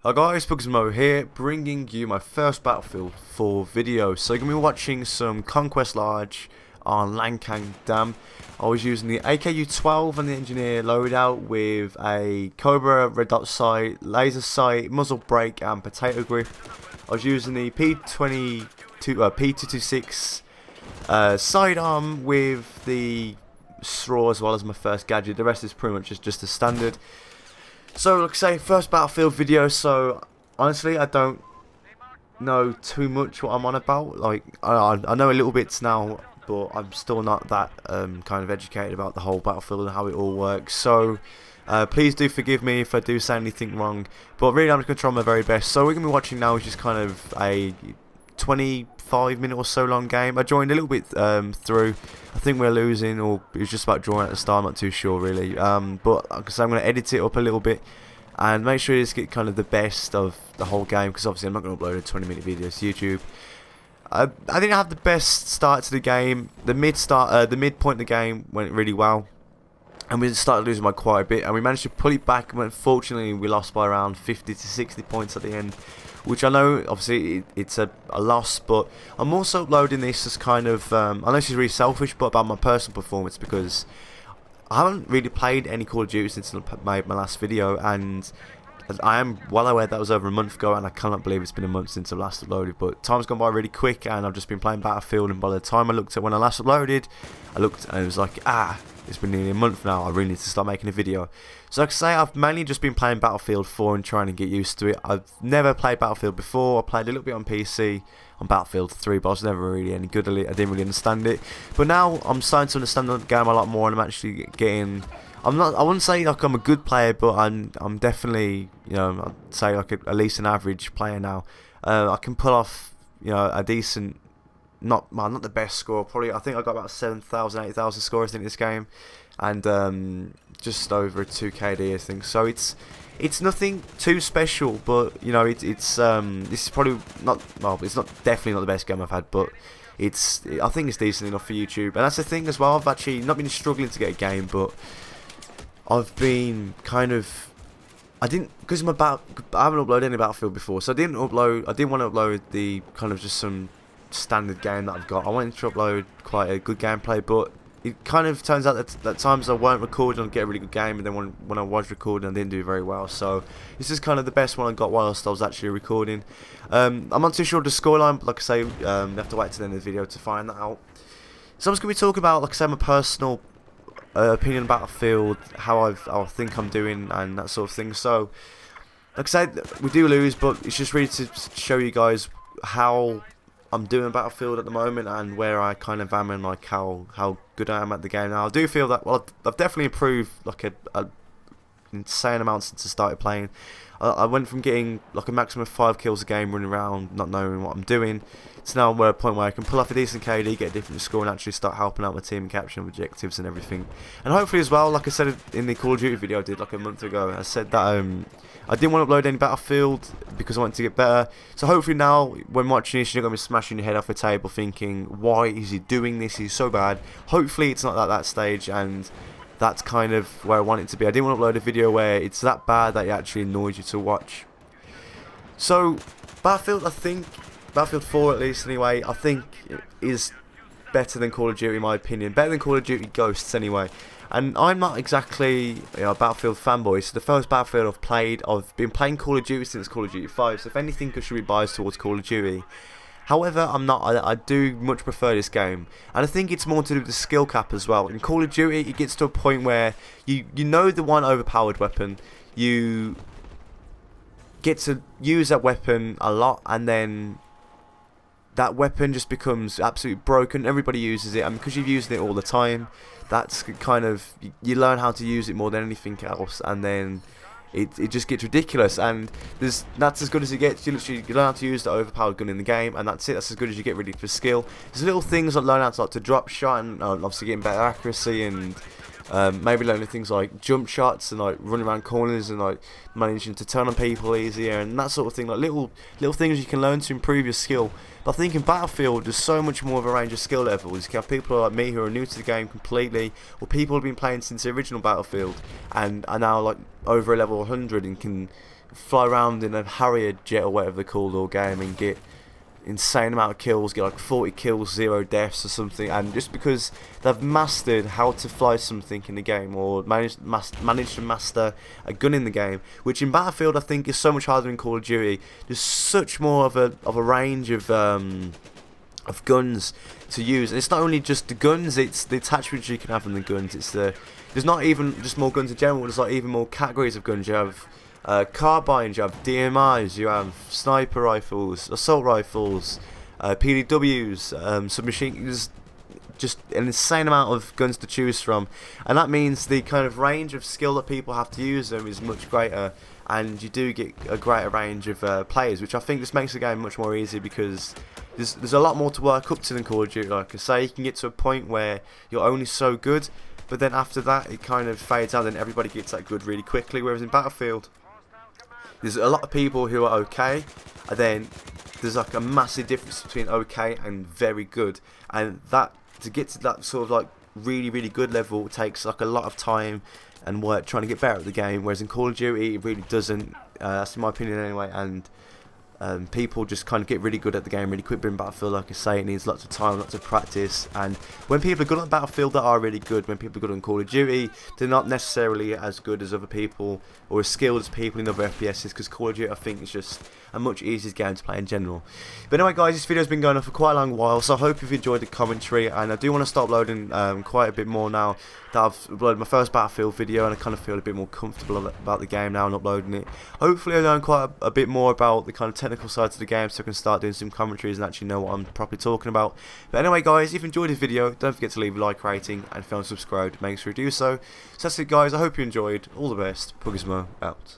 Hi guys, PugizimoHD here, bringing you my first Battlefield 4 video. So you're going to be watching some Conquest Large on Lankang Dam. I was using the AKU-12 and the Engineer loadout with a Cobra red dot sight, laser sight, muzzle brake and potato grip. I was using the P226 sidearm with the straw as well as my first gadget. The rest is pretty much just a standard. So, like I say, first Battlefield video, so honestly, I don't know too much what I'm on about. Like, I know a little bit now, but I'm still not that kind of educated about the whole Battlefield and how it all works. So, please do forgive me if I do say anything wrong, but really I'm just going to try my very best. So, we're going to be watching now is just kind of a 25-minute or so long game. I joined a little bit through. I think we're losing, or it was just about drawing at the start. I'm not too sure really. But like I said, I'm going to edit it up a little bit and make sure you just get kind of the best of the whole game, because obviously I'm not going to upload a 20-minute video to YouTube. I didn't have the best start to the game. The midpoint of the game went really well, and we started losing by quite a bit, and we managed to pull it back. And unfortunately, we lost by around 50 to 60 points at the end, which I know obviously it's a loss, but I'm also uploading this as kind of I know this is really selfish, but about my personal performance, because I haven't really played any Call of Duty since I made my last video, and I am well aware that was over a month ago, and I cannot believe it's been a month since I last uploaded. But time's gone by really quick, and I've just been playing Battlefield, and by the time I looked at when I last uploaded, I looked and it was like, it's been nearly a month now, I really need to start making a video. So like I say, I've mainly just been playing Battlefield 4 and trying to get used to it. I've never played Battlefield before. I played a little bit on PC on Battlefield 3, but I was never really any good at it. I didn't really understand it. But now I'm starting to understand the game a lot more, and I'm actually getting... I wouldn't say like I'm a good player, but I'm definitely, you know, I'd say like at least an average player now. I can pull off, you know, a decent... not the best score, probably. I think I got about 7,000, 8,000 scores in this game, and just over a 2 KD, I think. So it's nothing too special, but you know, this is probably not, well, it's not definitely not the best game I've had, but I think it's decent enough for YouTube. And that's the thing as well. I've actually not been struggling to get a game, but I've been kind of, because I haven't uploaded any Battlefield before, so I didn't want to upload the kind of just some standard game that I've got. I wanted to upload quite a good gameplay, but it kind of turns out that at times I won't record and get a really good game, and then when I was recording I didn't do very well. So this is kind of the best one I got whilst I was actually recording. I'm not too sure of the scoreline, but like I say, you have to wait to the end of the video to find that out. So I'm just going to be talking about, like I say, my personal opinion about Battlefield, how I think I'm doing and that sort of thing. So like I said, we do lose, but it's just really to show you guys how I'm doing Battlefield at the moment and where I kind of am, and like how good I am at the game now. I do feel that, well, I've definitely improved like a insane amount since I started playing. I went from getting like a maximum of 5 kills a game running around not knowing what I'm doing, to now we're at a point where I can pull off a decent KD, get a different score, and actually start helping out my team and capturing objectives and everything. And hopefully as well, like I said in the Call of Duty video I did like a month ago, I said that I didn't want to upload any Battlefield because I wanted to get better. So hopefully now, when watching this, you're not going to be smashing your head off the table thinking, why is he doing this? He's so bad. Hopefully it's not at that stage, and that's kind of where I want it to be. I didn't want to upload a video where it's that bad that it actually annoys you to watch. So Battlefield, I think, Battlefield 4 at least anyway, I think is better than Call of Duty in my opinion. Better than Call of Duty Ghosts anyway. And I'm not exactly, you know, a Battlefield fanboy. So the first Battlefield I've played, I've been playing Call of Duty since Call of Duty 5. So if anything, I should be biased towards Call of Duty. However, I'm not. I do much prefer this game, and I think it's more to do with the skill cap as well. In Call of Duty, it gets to a point where you know the one overpowered weapon, you get to use that weapon a lot, and then that weapon just becomes absolutely broken. Everybody uses it, and because you've used it all the time, that's kind of, you learn how to use it more than anything else, and then it just gets ridiculous, and that's as good as it gets. You learn how to use the overpowered gun in the game, and that's it. That's as good as you get really for skill. There's little things like learn how to, like, to drop shot, and obviously getting better accuracy, and maybe learning things like jump shots and like running around corners and like managing to turn on people easier and that sort of thing. Like little things you can learn to improve your skill. But I think in Battlefield there's so much more of a range of skill levels. You can have people like me who are new to the game completely, or people who have been playing since the original Battlefield and are now like over a level 100 and can fly around in a Harrier jet or whatever they're called all game and get insane amount of kills, get like 40 kills, 0 deaths or something, and just because they've mastered how to fly something in the game, or managed to master a gun in the game, which in Battlefield I think is so much harder than Call of Duty. There's such more of a range of guns to use, and it's not only just the guns, it's the attachments you can have on the guns. There's not even just more guns in general, there's like even more categories of guns. You have carbines, you have DMIs, you have sniper rifles, assault rifles, PDWs, submachine. There's just an insane amount of guns to choose from, and that means the kind of range of skill that people have to use them is much greater, and you do get a greater range of players, which I think just makes the game much more easy, because there's a lot more to work up to than Call of Duty. Like I say, you can get to a point where you're only so good, but then after that it kind of fades out and everybody gets that good really quickly, whereas in Battlefield there's a lot of people who are okay, and then there's like a massive difference between okay and very good, and that to get to that sort of like really good level takes like a lot of time and work trying to get better at the game, whereas in Call of Duty it really doesn't. That's in my opinion anyway, and people just kind of get really good at the game really quick. But in Battlefield, like I say, it needs lots of time, lots of practice, and when people are good on Battlefield, they are really good. When people are good on Call of Duty, they're not necessarily as good as other people or as skilled as people in other FPSs, because Call of Duty I think is just a much easier game to play in general. But anyway guys, this video has been going on for quite a long while, so I hope you've enjoyed the commentary, and I do want to start uploading quite a bit more now that I've uploaded my first Battlefield video, and I kind of feel a bit more comfortable about the game now and uploading it. Hopefully I learn quite a bit more about the kind of technical sides of the game, so I can start doing some commentaries and actually know what I'm properly talking about. But anyway guys, if you enjoyed this video, don't forget to leave a like rating, and if you haven't subscribed, make sure you do so. So that's it guys, I hope you enjoyed. All the best. Pugizimo out.